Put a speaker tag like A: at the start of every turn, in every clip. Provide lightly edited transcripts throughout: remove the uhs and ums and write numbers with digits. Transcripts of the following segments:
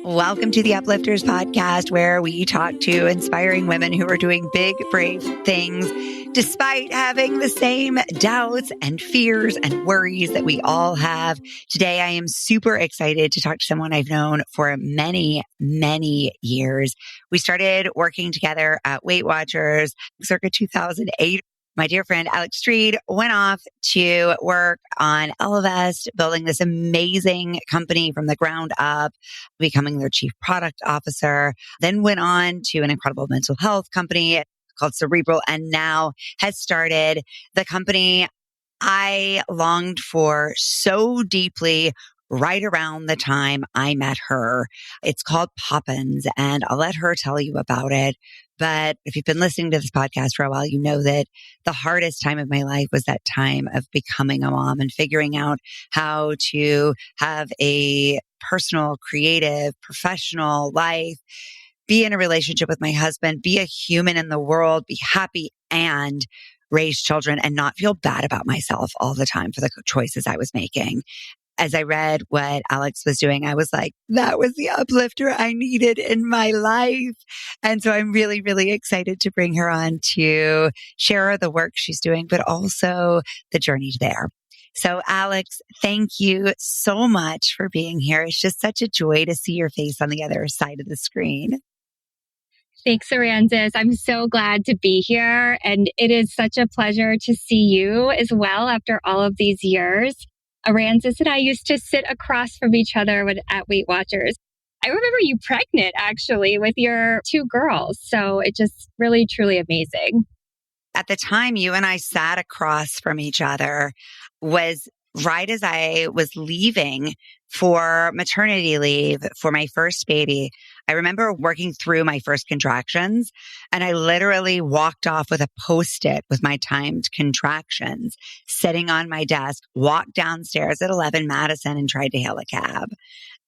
A: Welcome to the Uplifters podcast, where we talk to inspiring women who are doing big, brave things despite having the same doubts and fears and worries that we all have. Today, I am super excited to talk to someone I've known for many, many years. We started working together at Weight Watchers circa 2008. My dear friend, Alex Stried, went off to work on Elevest, building this amazing company from the ground up, becoming their chief product officer, then went on to an incredible mental health company called Cerebral, and now has started the company I longed for so deeply right around the time I met her. It's called Poppins, and I'll let her tell you about it. But if you've been listening to this podcast for a while, you know that the hardest time of my life was that time of becoming a mom and figuring out how to have a personal, creative, professional life, be in a relationship with my husband, be a human in the world, be happy, and raise children and not feel bad about myself all the time for the choices I was making. As I read what Alex was doing, I was like, that was the uplifter I needed in my life. And so I'm really, really excited to bring her on to share the work she's doing, but also the journey there. So Alex, thank you so much for being here. It's just such a joy to see your face on the other side of the screen.
B: Thanks, Aransas. I'm so glad to be here. And it is such a pleasure to see you as well after all of these years. Aransas and I used to sit across from each other at Weight Watchers. I remember you pregnant, actually, with your two girls. So it's just really, truly amazing.
A: At the time you and I sat across from each other was right as I was leaving for maternity leave for my first baby. I remember working through my first contractions, and I literally walked off with a Post-it with my timed contractions sitting on my desk, walked downstairs at 11 Madison and tried to hail a cab.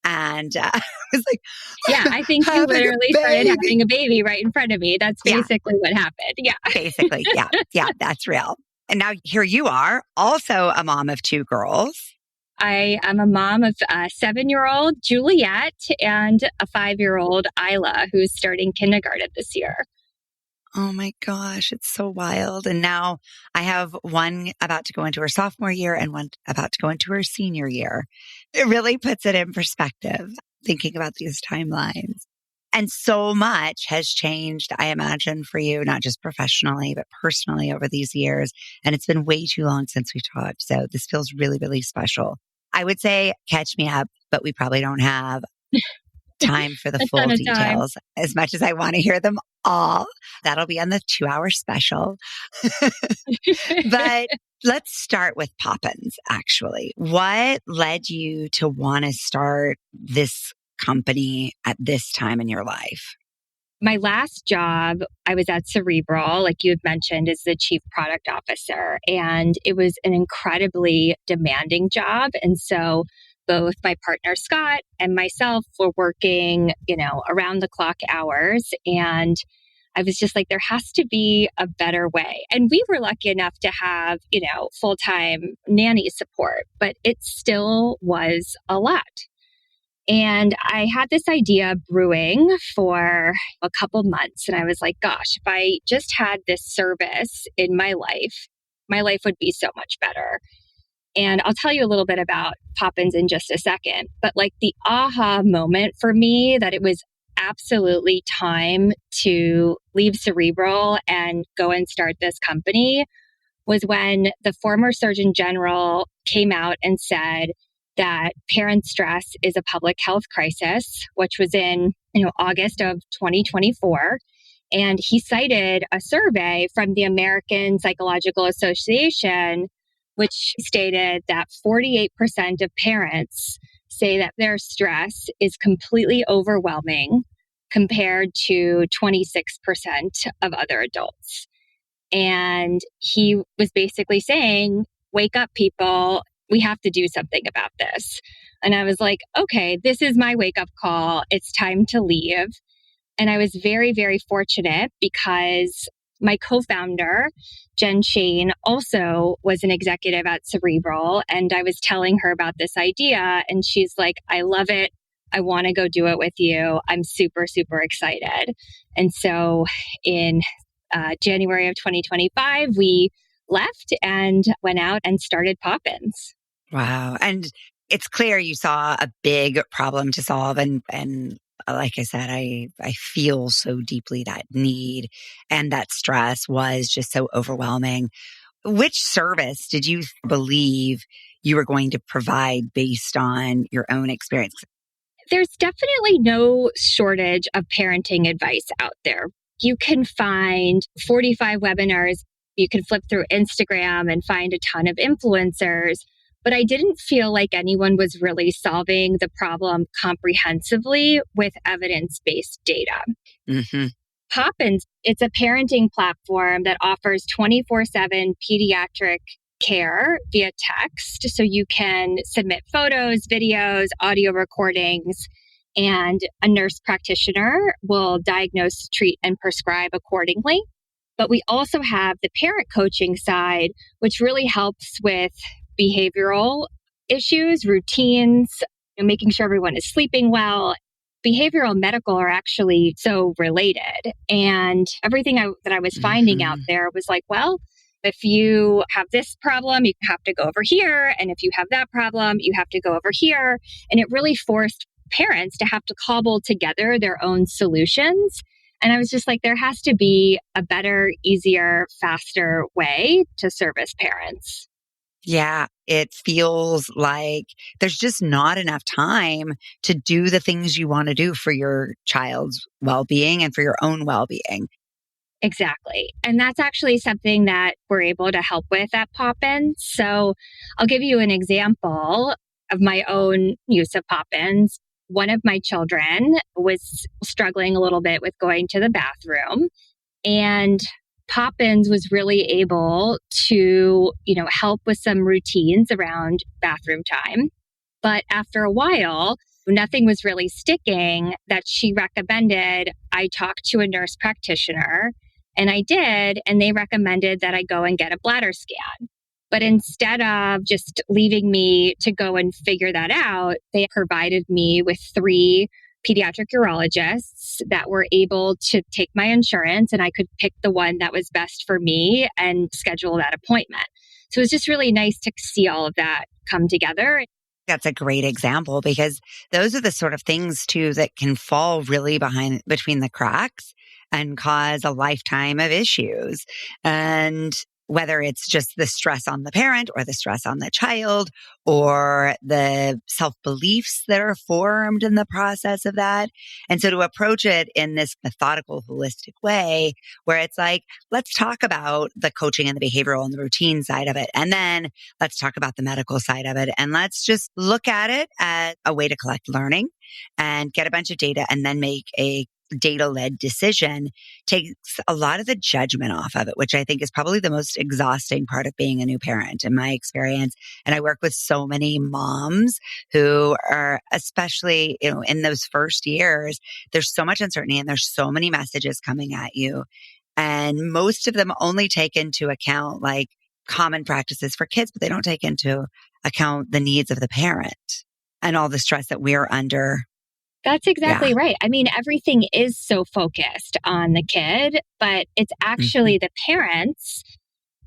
A: And I was like,
B: yeah, I think you literally started having a baby right in front of me. That's basically what happened. Yeah.
A: Basically. Yeah. Yeah, that's real. And now here you are, also a mom of two girls.
B: I am a mom of a 7-year-old Juliet and a 5-year-old Isla, who's starting kindergarten this year.
A: Oh my gosh, it's so wild. And now I have one about to go into her sophomore year and one about to go into her senior year. It really puts it in perspective, thinking about these timelines. And so much has changed, I imagine, for you, not just professionally, but personally over these years. And it's been way too long since we talked. So this feels really, really special. I would say catch me up, but we probably don't have time for the full details as much as I want to hear them all. That'll be on the 2-hour special. But let's start with Poppins, actually. What led you to want to start this company at this time in your life?
B: My last job, I was at Cerebral, like you had mentioned, as the chief product officer. And it was an incredibly demanding job. And so both my partner, Scott, and myself were working, around the clock hours. And I was just like, there has to be a better way. And we were lucky enough to have, full-time nanny support, but it still was a lot. And I had this idea brewing for a couple months. And I was like, gosh, if I just had this service in my life would be so much better. And I'll tell you a little bit about Poppins in just a second. But like the aha moment for me that it was absolutely time to leave Cerebral and go and start this company was when the former Surgeon General came out and said that parent stress is a public health crisis, which was in August of 2024. And he cited a survey from the American Psychological Association, which stated that 48% of parents say that their stress is completely overwhelming compared to 26% of other adults. And he was basically saying, wake up, people. We have to do something about this. And I was like, okay, this is my wake up call. It's time to leave. And I was very, very fortunate because My co-founder, Jen Shane, also was an executive at Cerebral. And I was telling her about this idea and she's like, I love it. I want to go do it with you. I'm super, super excited. And so in January of 2025, we left and went out and started Poppins.
A: Wow. And it's clear you saw a big problem to solve. And like I said, I feel so deeply that need and that stress was just so overwhelming. Which service did you believe you were going to provide based on your own experience?
B: There's definitely no shortage of parenting advice out there. You can find 45 webinars. You can flip through Instagram and find a ton of influencers. But I didn't feel like anyone was really solving the problem comprehensively with evidence-based data.
A: Mm-hmm.
B: Poppins, it's a parenting platform that offers 24/7 pediatric care via text. So you can submit photos, videos, audio recordings, and a nurse practitioner will diagnose, treat, and prescribe accordingly. But we also have the parent coaching side, which really helps with behavioral issues, routines, making sure everyone is sleeping well. Behavioral and medical are actually so related. And everything that I was finding out there was like, well, if you have this problem, you have to go over here. And if you have that problem, you have to go over here. And it really forced parents to have to cobble together their own solutions. And I was just like, there has to be a better, easier, faster way to service parents.
A: Yeah, it feels like there's just not enough time to do the things you want to do for your child's well-being and for your own well-being.
B: Exactly. And that's actually something that we're able to help with at Poppins. So I'll give you an example of my own use of Poppins. One of my children was struggling a little bit with going to the bathroom, and Poppins was really able to, help with some routines around bathroom time. But after a while, nothing was really sticking that she recommended I talk to a nurse practitioner. And I did, and they recommended that I go and get a bladder scan. But instead of just leaving me to go and figure that out, they provided me with 3 pediatric urologists that were able to take my insurance, and I could pick the one that was best for me and schedule that appointment. So it was just really nice to see all of that come together.
A: That's a great example because those are the sort of things too that can fall really between the cracks and cause a lifetime of issues. And whether it's just the stress on the parent or the stress on the child or the self-beliefs that are formed in the process of that. And so to approach it in this methodical, holistic way where it's like, let's talk about the coaching and the behavioral and the routine side of it. And then let's talk about the medical side of it. And let's just look at it as a way to collect learning and get a bunch of data and then make a data-led decision takes a lot of the judgment off of it, which I think is probably the most exhausting part of being a new parent in my experience. And I work with so many moms who are, especially, in those first years, there's so much uncertainty and there's so many messages coming at you. And most of them only take into account like common practices for kids, but they don't take into account the needs of the parent and all the stress that we're under.
B: That's exactly right. I mean, everything is so focused on the kid, but it's actually the parents.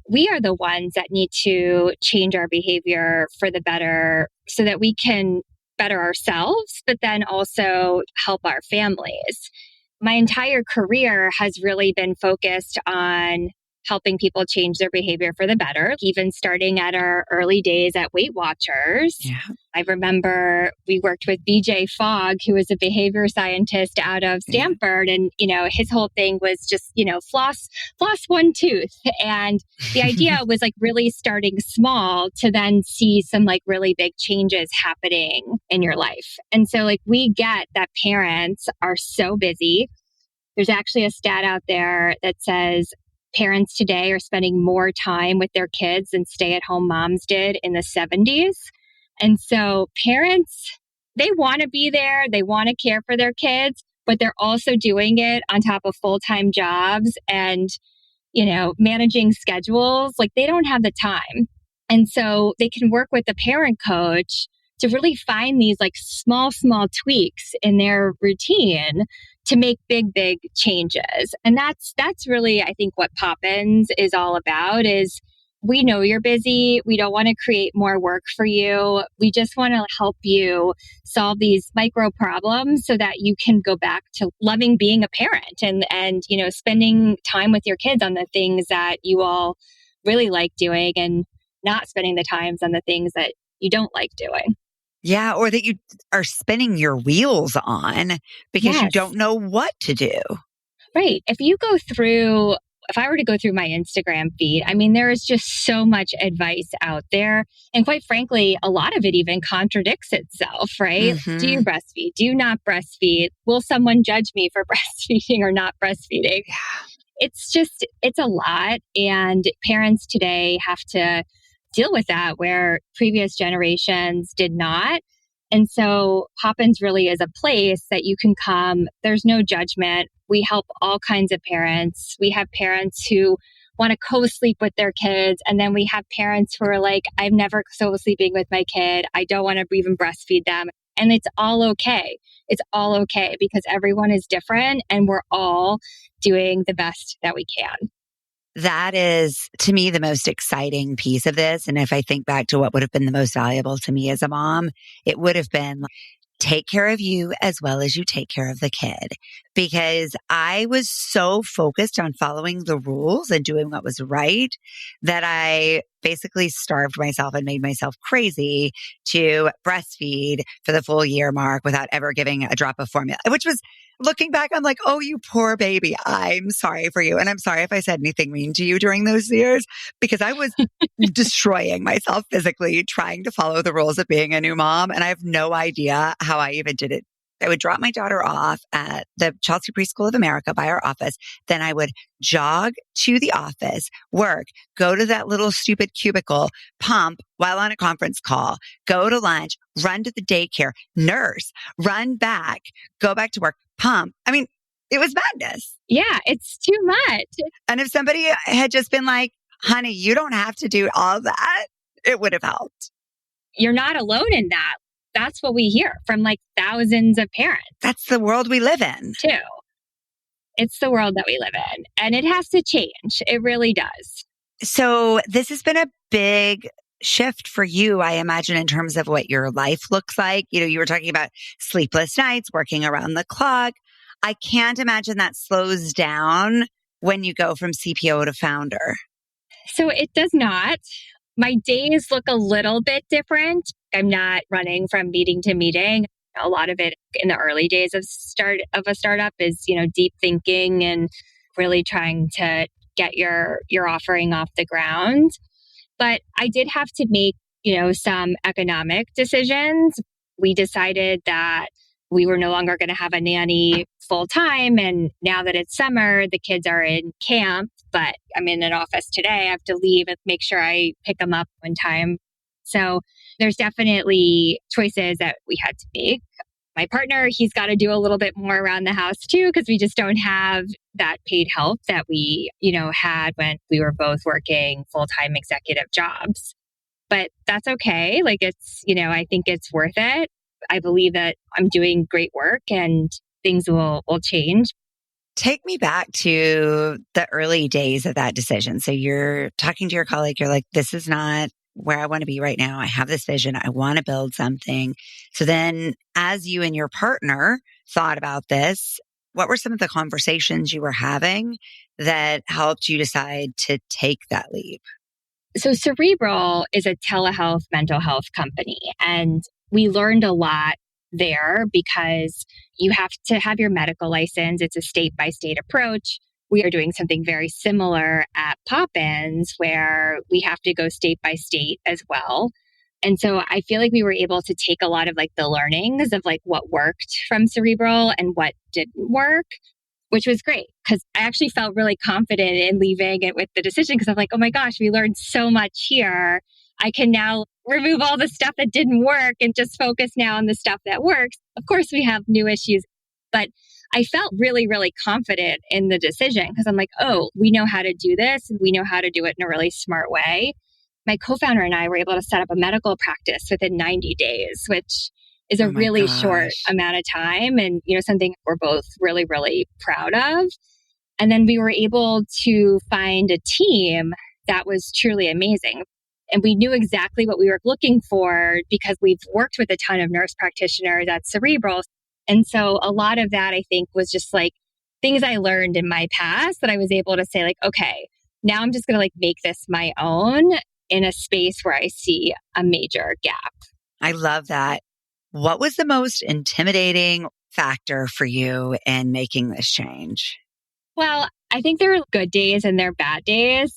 B: We are the ones that need to change our behavior for the better so that we can better ourselves, but then also help our families. My entire career has really been focused on helping people change their behavior for the better, even starting at our early days at Weight Watchers.
A: Yeah.
B: I remember we worked with BJ Fogg, who was a behavior scientist out of Stanford. And, his whole thing was just, floss one tooth. And the idea was like really starting small to then see some like really big changes happening in your life. And so like we get that parents are so busy. There's actually a stat out there that says parents today are spending more time with their kids than stay-at-home moms did in the 70s. And so parents, they want to be there, they want to care for their kids, but they're also doing it on top of full-time jobs. And managing schedules, like they don't have the time. And so they can work with the parent coach to really find these like small tweaks in their routine to make big changes. And that's really, I think, what Poppins is all about is we know you're busy. We don't want to create more work for you. We just want to help you solve these micro problems so that you can go back to loving being a parent and spending time with your kids on the things that you all really like doing and not spending the times on the things that you don't like doing.
A: Yeah, or that you are spinning your wheels on because you
B: Yes.
A: don't know what to do.
B: Right. If I were to go through my Instagram feed, I mean, there is just so much advice out there. And quite frankly, a lot of it even contradicts itself, right? Do you breastfeed? Do you not breastfeed? Will someone judge me for breastfeeding or not breastfeeding?
A: Yeah.
B: It's a lot. And parents today have to deal with that where previous generations did not. And so Poppins really is a place that you can come. There's no judgment. We help all kinds of parents. We have parents who want to co-sleep with their kids. And then we have parents who are like, I'm never co-sleeping with my kid. I don't want to even breastfeed them. And it's all okay. It's all okay because everyone is different and we're all doing the best that we can.
A: That is, to me, the most exciting piece of this. And if I think back to what would have been the most valuable to me as a mom, it would have been take care of you as well as you take care of the kid. Because I was so focused on following the rules and doing what was right that I basically starved myself and made myself crazy to breastfeed for the full year mark without ever giving a drop of formula, which was, looking back, I'm like, oh, you poor baby. I'm sorry for you. And I'm sorry if I said anything mean to you during those years because I was destroying myself physically trying to follow the rules of being a new mom. And I have no idea how I even did it. I would drop my daughter off at the Chelsea Preschool of America by our office. Then I would jog to the office, work, go to that little stupid cubicle, pump while on a conference call, go to lunch, run to the daycare, nurse, run back, go back to work, pump. I mean, it was madness.
B: Yeah, it's too much.
A: And if somebody had just been like, honey, you don't have to do all that, it would have helped.
B: You're not alone in that. That's what we hear from like thousands of parents.
A: That's the world we live in.
B: Too. It's the world that we live in. And it has to change. It really does.
A: So this has been a big shift for you, I imagine, in terms of what your life looks like. You were talking about sleepless nights, working around the clock. I can't imagine that slows down when you go from CPO to founder.
B: So it does not. My days look a little bit different. I'm not running from meeting to meeting. A lot of it in the early days of a startup is, deep thinking and really trying to get your offering off the ground. But I did have to make, some economic decisions. We decided that we were no longer going to have a nanny full time. And now that it's summer, the kids are in camp, but I'm in an office today. I have to leave and make sure I pick them up on time. So there's definitely choices that we had to make. My partner, he's got to do a little bit more around the house too, because we just don't have that paid help that we, had when we were both working full-time executive jobs. But that's okay. Like it's, I think it's worth it. I believe that I'm doing great work and things will change.
A: Take me back to the early days of that decision. So you're talking to your colleague, you're like, this is not where I want to be right now. I have this vision. I want to build something. So then as you and your partner thought about this, what were some of the conversations you were having that helped you decide to take that leap?
B: So Cerebral is a telehealth mental health company, and we learned a lot there because you have to have your medical license. It's a state-by-state approach. We are doing something very similar at Poppins where we have to go state by state as well. And so I feel like we were able to take a lot of like the learnings of like what worked from Cerebral and what didn't work, which was great because I actually felt really confident in leaving it with the decision because I'm like, oh my gosh, we learned so much here. I can now remove all the stuff that didn't work and just focus now on the stuff that works. Of course, we have new issues, but I felt really, really confident in the decision because I'm like, oh, we know how to do this and we know how to do it in a really smart way. My co-founder and I were able to set up a medical practice within 90 days, which is a
A: Oh my
B: really short
A: gosh.
B: amount of time and, something we're both really, really proud of. And then we were able to find a team that was truly amazing. And we knew exactly what we were looking for because we've worked with a ton of nurse practitioners at Cerebral. And so a lot of that, I think, was just like things I learned in my past that I was able to say, like, okay, now I'm just going to like make this my own in a space where I see a major gap.
A: I love that. What was the most intimidating factor for you in making this change?
B: Well, I think there are good days and there are bad days,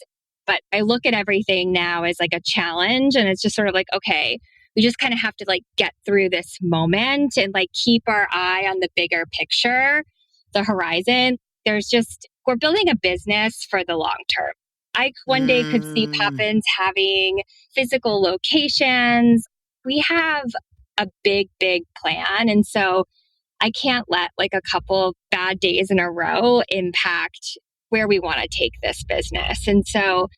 B: but I look at everything now as like a challenge. And it's just sort of like, okay, we just kind of have to like get through this moment and like keep our eye on the bigger picture, the horizon. We're building a business for the long term. I one day could see
A: Mm,
B: Poppins having physical locations. We have a big, big plan. And so I can't let like a couple of bad days in a row impact where we want to take this business. And so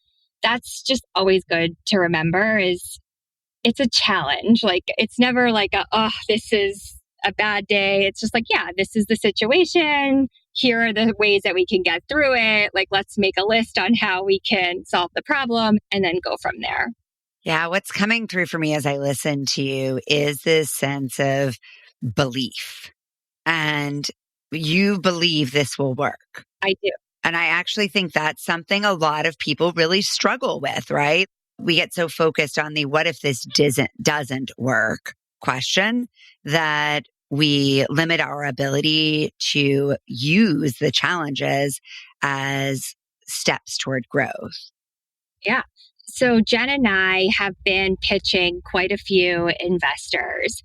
B: that's just always good to remember is it's a challenge. Like it's never like this is a bad day. It's just like, yeah, this is the situation. Here are the ways that we can get through it. Like, let's make a list on how we can solve the problem and then go from there.
A: yeah, what's coming through for me as I listen to you is this sense of belief. And you believe this will work.
B: I do.
A: And I actually think that's something a lot of people really struggle with, right? We get so focused on the what if this doesn't work question that we limit our ability to use the challenges as steps toward growth.
B: Yeah. So Jen and I have been pitching quite a few investors.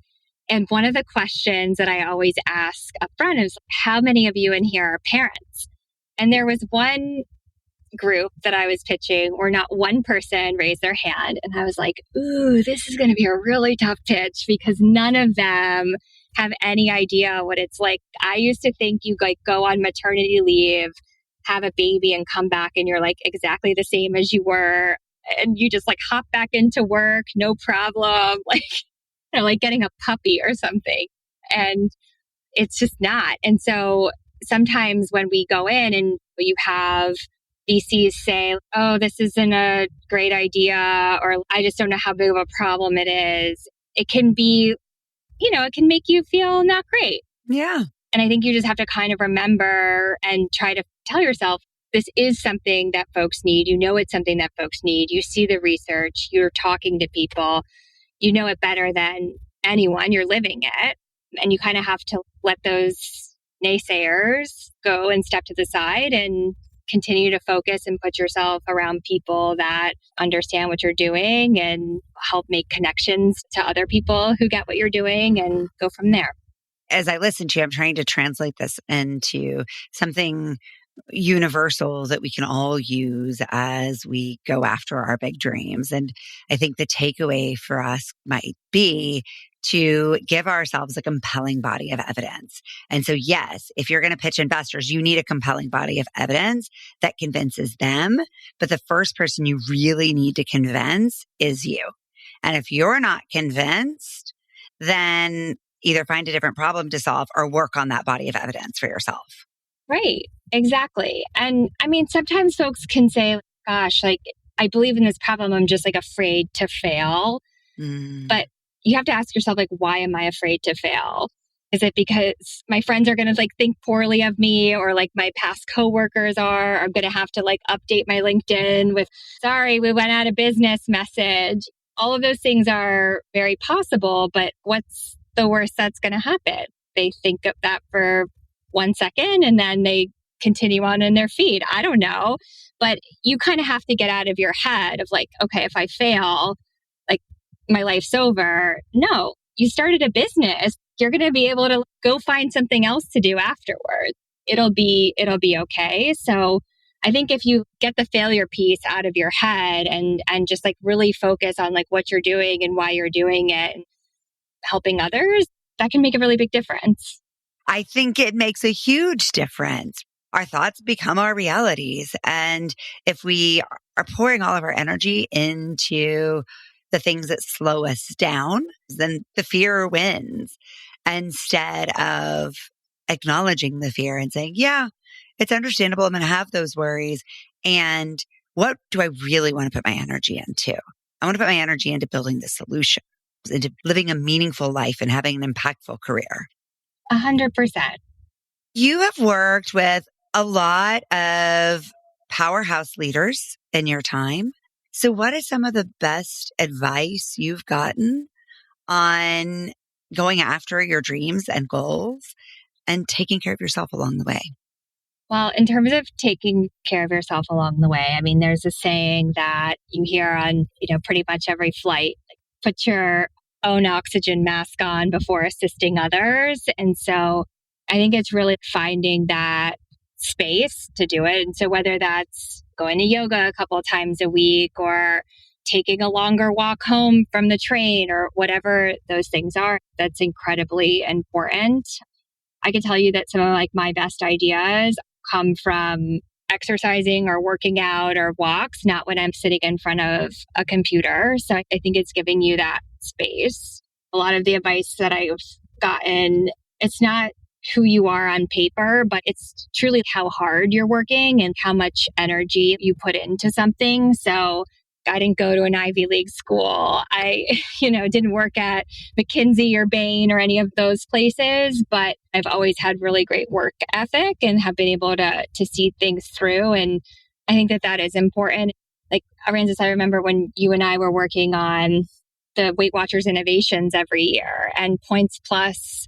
B: And one of the questions that I always ask up front is, how many of you in here are parents? And there was one group that I was pitching where not one person raised their hand. And I was like, ooh, this is going to be a really tough pitch because none of them have any idea what it's like. I used to think you like go on maternity leave, have a baby and come back and you're like exactly the same as you were. And you just like hop back into work, no problem. Like, like getting a puppy or something. And it's just not. And so sometimes when we go in and you have VCs say, oh, this isn't a great idea, or I just don't know how big of a problem it is, it can be, it can make you feel not great.
A: Yeah.
B: And I think you just have to kind of remember and try to tell yourself, this is something that folks need. You know, it's something that folks need. You see the research, you're talking to people, you know it better than anyone, you're living it. And you kind of have to let those naysayers go and step to the side and continue to focus and put yourself around people that understand what you're doing and help make connections to other people who get what you're doing and go from there.
A: As I listen to you, I'm trying to translate this into something universal that we can all use as we go after our big dreams. And I think the takeaway for us might be to give ourselves a compelling body of evidence. And so, yes, if you're going to pitch investors, you need a compelling body of evidence that convinces them. But the first person you really need to convince is you. And if you're not convinced, then either find a different problem to solve or work on that body of evidence for yourself.
B: Right. Exactly. And I mean, sometimes folks can say, gosh, like, I believe in this problem. I'm just like afraid to fail.
A: Mm,
B: But you have to ask yourself, like, why am I afraid to fail? Is it because my friends are going to like think poorly of me or like my past coworkers are? I'm going to have to like update my LinkedIn with, sorry, we went out of business message. All of those things are very possible, but what's the worst that's going to happen? They think of that for 1 second and then they continue on in their feed. I don't know. But you kind of have to get out of your head of like, okay, if I fail, like my life's over. No, you started a business. You're going to be able to go find something else to do afterwards. It'll be okay. So I think if you get the failure piece out of your head and just like really focus on like what you're doing and why you're doing it and helping others, that can make a really big difference.
A: I think it makes a huge difference. Our thoughts become our realities. And if we are pouring all of our energy into the things that slow us down, then the fear wins instead of acknowledging the fear and saying, yeah, it's understandable. I'm going to have those worries. And what do I really want to put my energy into? I want to put my energy into building the solution, into living a meaningful life and having an impactful career.
B: 100%.
A: You have worked with a lot of powerhouse leaders in your time. So what is some of the best advice you've gotten on going after your dreams and goals and taking care of yourself along the way?
B: Well, in terms of taking care of yourself along the way, I mean, there's a saying that you hear on, pretty much every flight, like, put your own oxygen mask on before assisting others. And so I think it's really finding that space to do it. And so whether that's going to yoga a couple of times a week or taking a longer walk home from the train or whatever those things are, that's incredibly important. I can tell you that some of like my best ideas come from exercising or working out or walks, not when I'm sitting in front of a computer. So I think it's giving you that space. A lot of the advice that I've gotten, it's not who you are on paper, but it's truly how hard you're working and how much energy you put into something. So I didn't go to an Ivy League school. I, didn't work at McKinsey or Bain or any of those places, but I've always had really great work ethic and have been able to see things through. And I think that is important. Like, Aransas, I remember when you and I were working on the Weight Watchers innovations every year, and Points Plus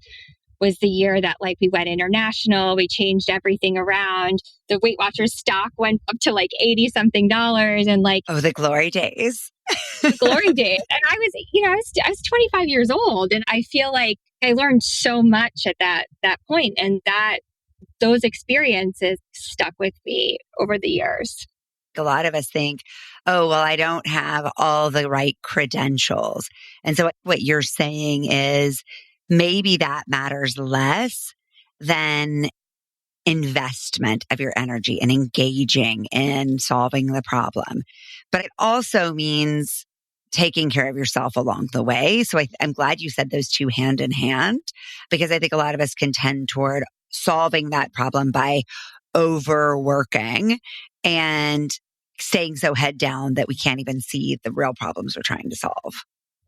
B: was the year that like we went international, we changed everything around. The Weight Watchers stock went up to like $80 something and like,
A: oh, the glory days.
B: The glory days. And I was, I was 25 years old, and I feel like I learned so much at that point, and that those experiences stuck with me over the years.
A: A lot of us think, oh, well, I don't have all the right credentials. And so what you're saying is maybe that matters less than investment of your energy and engaging in solving the problem. But it also means taking care of yourself along the way. So I'm glad you said those two hand in hand, because I think a lot of us can tend toward solving that problem by overworking and staying so head down that we can't even see the real problems we're trying to solve.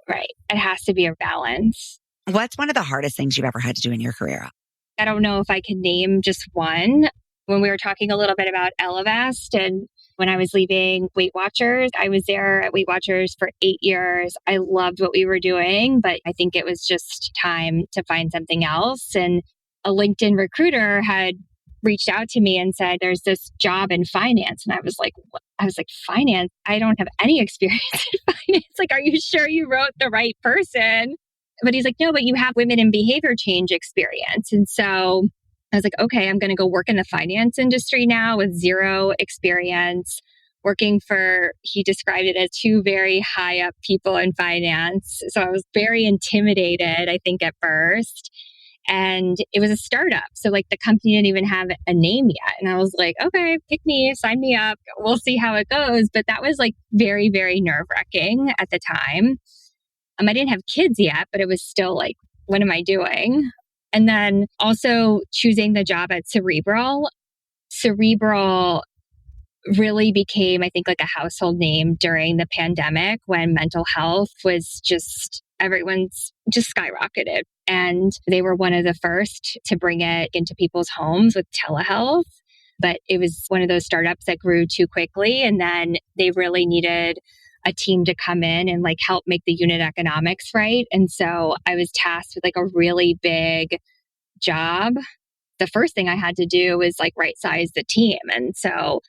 B: Right. It has to be a balance.
A: What's one of the hardest things you've ever had to do in your career?
B: I don't know if I can name just one. When we were talking a little bit about Elevest, and when I was leaving Weight Watchers, I was there at Weight Watchers for 8 years. I loved what we were doing, but I think it was just time to find something else. And a LinkedIn recruiter had reached out to me and said, there's this job in finance. And I was like, what? I was like, finance? I don't have any experience in finance. Like, are you sure you wrote the right person? But he's like, no, but you have women in behavior change experience. And so I was like, okay, I'm going to go work in the finance industry now with zero experience, working for, he described it as two very high up people in finance. So I was very intimidated, I think, at first. And it was a startup. So like the company didn't even have a name yet. And I was like, okay, pick me, sign me up. We'll see how it goes. But that was like very, very nerve-wracking at the time. I didn't have kids yet, but it was still like, what am I doing? And then also choosing the job at Cerebral. Cerebral really became, I think, like a household name during the pandemic when mental health was just, everyone's just skyrocketed. And they were one of the first to bring it into people's homes with telehealth. But it was one of those startups that grew too quickly. And then they really needed a team to come in and like help make the unit economics right. And so I was tasked with like a really big job. The first thing I had to do was like right size the team. And so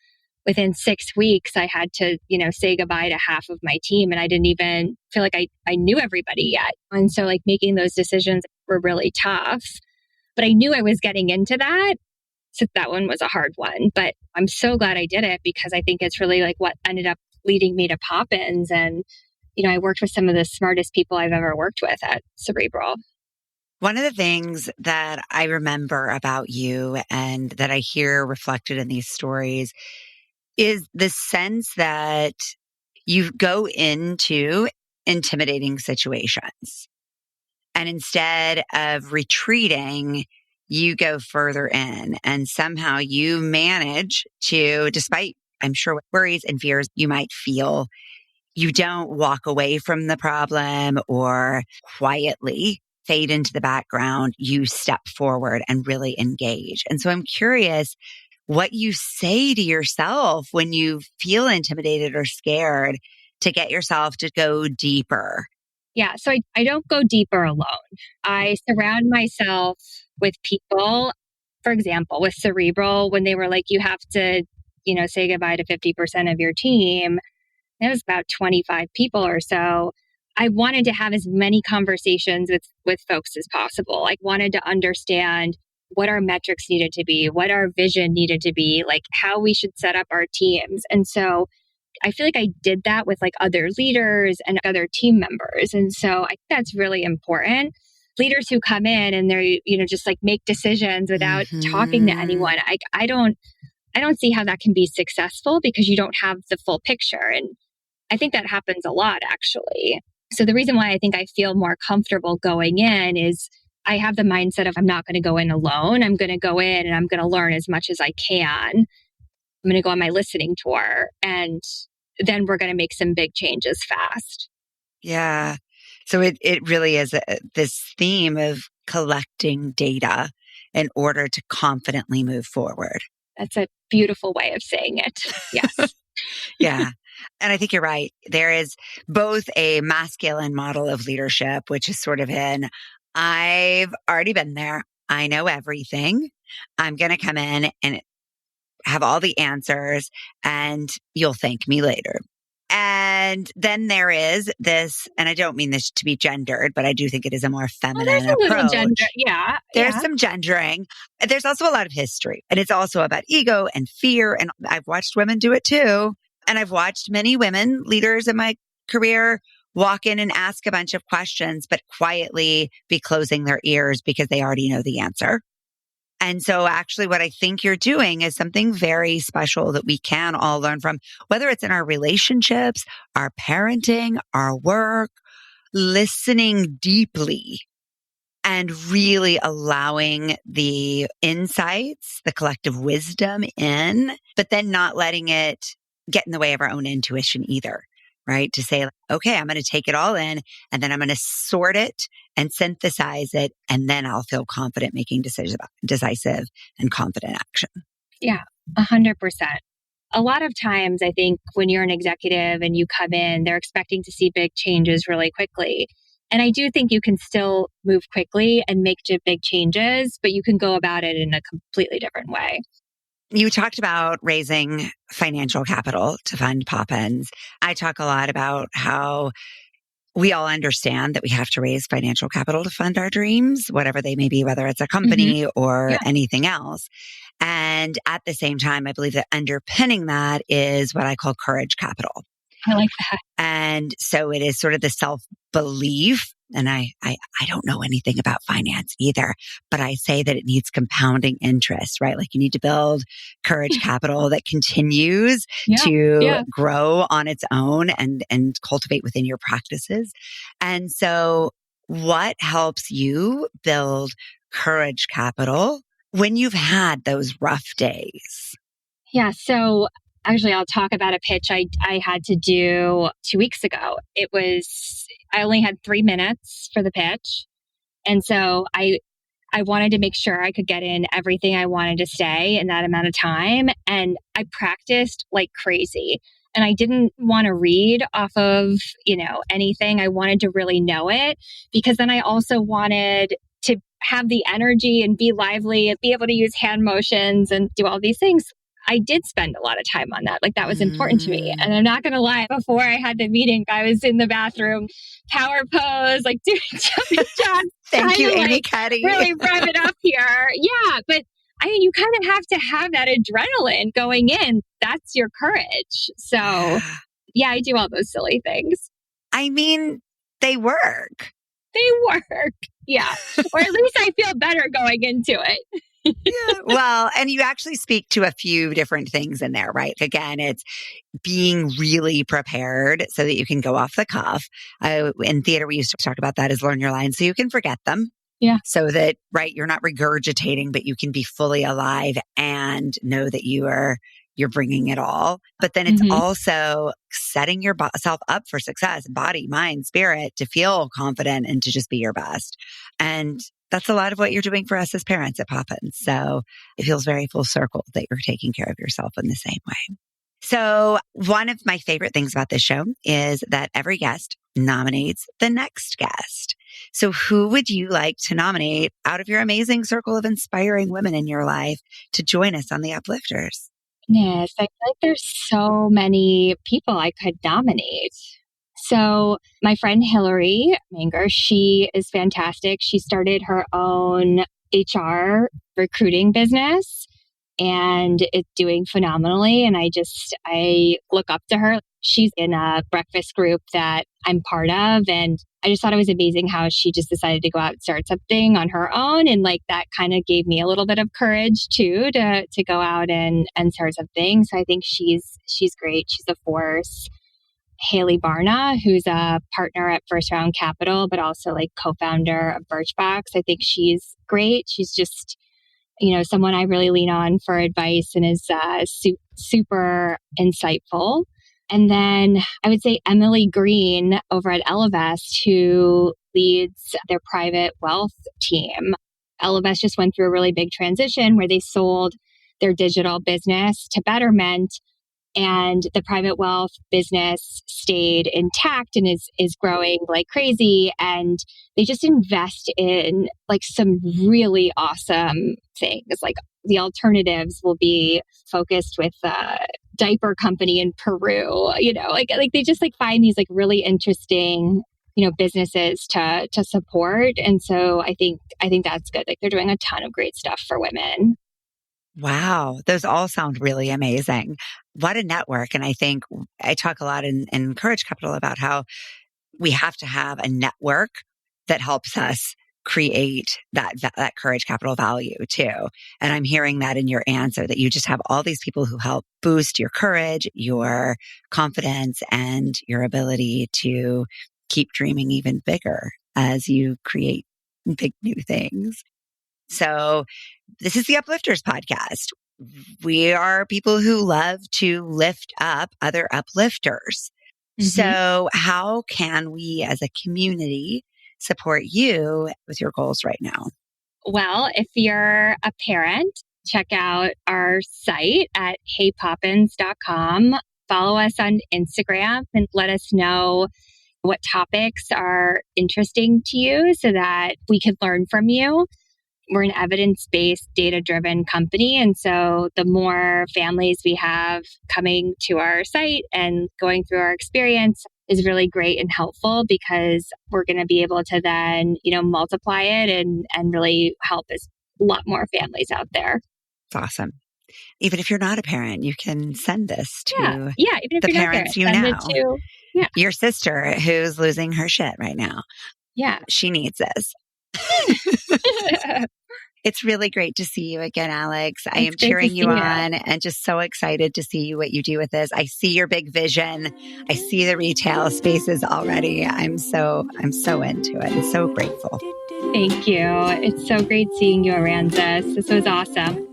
B: within 6 weeks, I had to, say goodbye to half of my team. And I didn't even feel like I knew everybody yet. And so like making those decisions were really tough. But I knew I was getting into that. So that one was a hard one. But I'm so glad I did it, because I think it's really like what ended up leading me to Poppins. And, I worked with some of the smartest people I've ever worked with at Cerebral.
A: One of the things that I remember about you and that I hear reflected in these stories is the sense that you go into intimidating situations. And instead of retreating, you go further in and somehow you manage to, despite I'm sure worries and fears you might feel, you don't walk away from the problem or quietly fade into the background. You step forward and really engage. And so I'm curious what you say to yourself when you feel intimidated or scared to get yourself to go deeper.
B: Yeah. So I don't go deeper alone. I surround myself with people, for example, with Cerebral, when they were like, you have to, say goodbye to 50% of your team. It was about 25 people or so. I wanted to have as many conversations with folks as possible. I wanted to understand what our metrics needed to be, what our vision needed to be, like how we should set up our teams. And so I feel like I did that with like other leaders and other team members. And so I think that's really important. Leaders who come in and they're, just like make decisions without talking to
A: Mm-hmm.
B: anyone. I don't see how that can be successful because you don't have the full picture. And I think that happens a lot, actually. So the reason why I think I feel more comfortable going in is I have the mindset of I'm not going to go in alone. I'm going to go in and I'm going to learn as much as I can. I'm going to go on my listening tour and then we're going to make some big changes fast.
A: Yeah. So it really is this theme of collecting data in order to confidently move forward.
B: That's a beautiful way of saying it. Yes.
A: Yeah. And I think you're right. There is both a masculine model of leadership, which is sort of I've already been there. I know everything. I'm going to come in and have all the answers and you'll thank me later. And then there is this, and I don't mean this to be gendered, but I do think it is a more
B: Well, there's
A: feminine
B: a little gender.
A: approach.
B: Yeah.
A: There's
B: Yeah.
A: some gendering. There's also a lot of history, and it's also about ego and fear. And I've watched women do it too. And I've watched many women leaders in my career walk in and ask a bunch of questions, but quietly be closing their ears because they already know the answer. And so actually what I think you're doing is something very special that we can all learn from, whether it's in our relationships, our parenting, our work, listening deeply and really allowing the insights, the collective wisdom in, but then not letting it get in the way of our own intuition either, right? To say, okay, I'm going to take it all in and then I'm going to sort it and synthesize it. And then I'll feel confident making decisive and confident action.
B: Yeah, 100%. A lot of times, I think when you're an executive and you come in, they're expecting to see big changes really quickly. And I do think you can still move quickly and make big changes, but you can go about it in a completely different way.
A: You talked about raising financial capital to fund Poppins. I talk a lot about how we all understand that we have to raise financial capital to fund our dreams, whatever they may be, whether it's a company or anything else. And at the same time, I believe that underpinning that is what I call courage capital.
B: I like that.
A: And so it is sort of the self-belief. And I don't know anything about finance either, but I say that it needs compounding interest, right? Like you need to build courage capital that continues to grow on its own and cultivate within your practices. And so what helps you build courage capital when you've had those rough days?
B: Yeah. So actually, I'll talk about a pitch I had to do 2 weeks ago. I only had 3 minutes for the pitch. And so I wanted to make sure I could get in everything I wanted to say in that amount of time. And I practiced like crazy. And I didn't want to read off of, anything. I wanted to really know it because then I also wanted to have the energy and be lively and be able to use hand motions and do all these things. I did spend a lot of time on that. Like that was important to me. And I'm not going to lie, before I had the meeting, I was in the bathroom, power pose, like doing jumping jacks.
A: Thank you, Amy Cuddy.
B: Really rev it up here. Yeah. But you kind of have to have that adrenaline going in. That's your courage. So yeah, I do all those silly things.
A: I mean, they work.
B: They work. Yeah. Or at least I feel better going into it.
A: Yeah. Well, and you actually speak to a few different things in there, right? Again, it's being really prepared so that you can go off the cuff. In theater, we used to talk about that as learn your lines so you can forget them.
B: Yeah.
A: So that, right, you're not regurgitating, but you can be fully alive and know that you're bringing it all. But then it's also setting yourself up for success, body, mind, spirit, to feel confident and to just be your best. And that's a lot of what you're doing for us as parents at Poppins. So it feels very full circle that you're taking care of yourself in the same way. So one of my favorite things about this show is that every guest nominates the next guest. So who would you like to nominate out of your amazing circle of inspiring women in your life to join us on the Uplifters?
B: Yes, I feel like there's so many people I could nominate. So my friend Hillary Manger, she is fantastic. She started her own HR recruiting business and it's doing phenomenally. And I look up to her. She's in a breakfast group that I'm part of. And I just thought it was amazing how she just decided to go out and start something on her own. And like that kind of gave me a little bit of courage too, to go out and start something. So I think she's great. She's a force. Haley Barna, who's a partner at First Round Capital, but also like co-founder of Birchbox. I think she's great. She's just, someone I really lean on for advice and is super insightful. And then I would say Emily Green over at Ellevest, who leads their private wealth team. Ellevest just went through a really big transition where they sold their digital business to Betterment, and the private wealth business stayed intact and is growing like crazy. And they just invest in like some really awesome things. Like the alternatives will be focused with a diaper company in Peru, like they just like find these like really interesting, businesses to support. And so I think that's good. Like they're doing a ton of great stuff for women.
A: Wow. Those all sound really amazing. What a network. And I think I talk a lot in Courage Capital about how we have to have a network that helps us create that Courage Capital value too. And I'm hearing that in your answer, that you just have all these people who help boost your courage, your confidence, and your ability to keep dreaming even bigger as you create big new things. So this is the Uplifters podcast. We are people who love to lift up other uplifters. So how can we as a community support you with your goals right now?
B: Well, if you're a parent, check out our site at heypoppins.com. Follow us on Instagram and let us know what topics are interesting to you so that we can learn from you. We're an evidence-based, data-driven company. And so the more families we have coming to our site and going through our experience is really great and helpful, because we're going to be able to then, multiply it and really help a lot more families out there.
A: It's awesome. Even if you're not a parent, you can send this to
B: even if
A: the
B: you're
A: parents
B: not a parent,
A: you know. Your sister who's losing her shit right now.
B: Yeah.
A: She needs this. It's really great to see you again, Alex. I am cheering you on and just so excited to see what you do with this. I see your big vision. I see the retail spaces already. I'm so into it. I'm so grateful.
B: Thank you. It's so great seeing you, Aransas. This was awesome.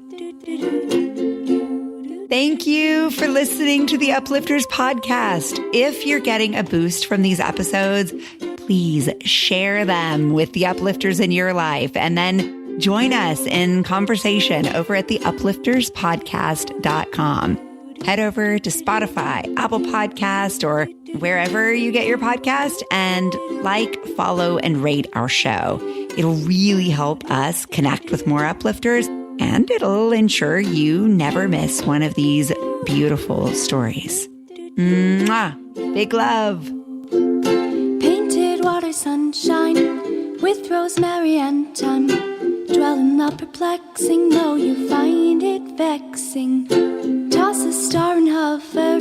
A: Thank you for listening to the Uplifters podcast. If you're getting a boost from these episodes, please share them with the uplifters in your life, and then join us in conversation over at theuplifterspodcast.com. Head over to Spotify, Apple Podcast, or wherever you get your podcast, and follow, and rate our show. It'll really help us connect with more uplifters, and it'll ensure you never miss one of these beautiful stories. Mwah! Big love.
C: Painted water sunshine with rosemary and thyme. Dwell in the perplexing, though you find it vexing. Toss a star and hover,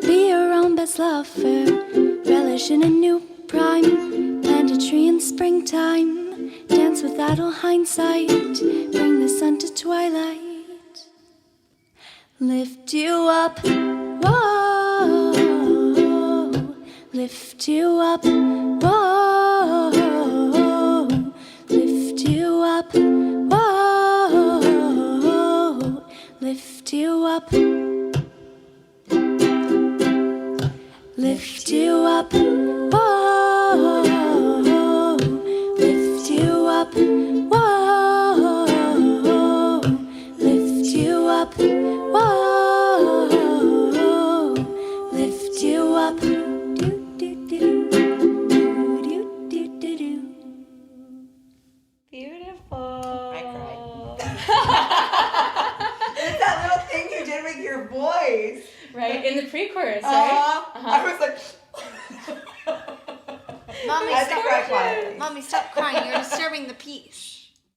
C: be your own best lover. Relish in a new prime, plant a tree in springtime. dance with idle hindsight, bring the sun to twilight. Lift you up, whoa, lift you up, whoa, lift you up, whoa, lift you up, lift you up, whoa, lift you up, whoa, lift you up, whoa, lift you up.
D: Beautiful.
A: I cried. It's that little thing you did with your voice.
D: Right, in the pre-chorus, right?
A: I was like...
C: Mommy,
A: I had to cry
C: stop.
A: quietly.
C: Mommy, stop crying. You're disturbing the peace.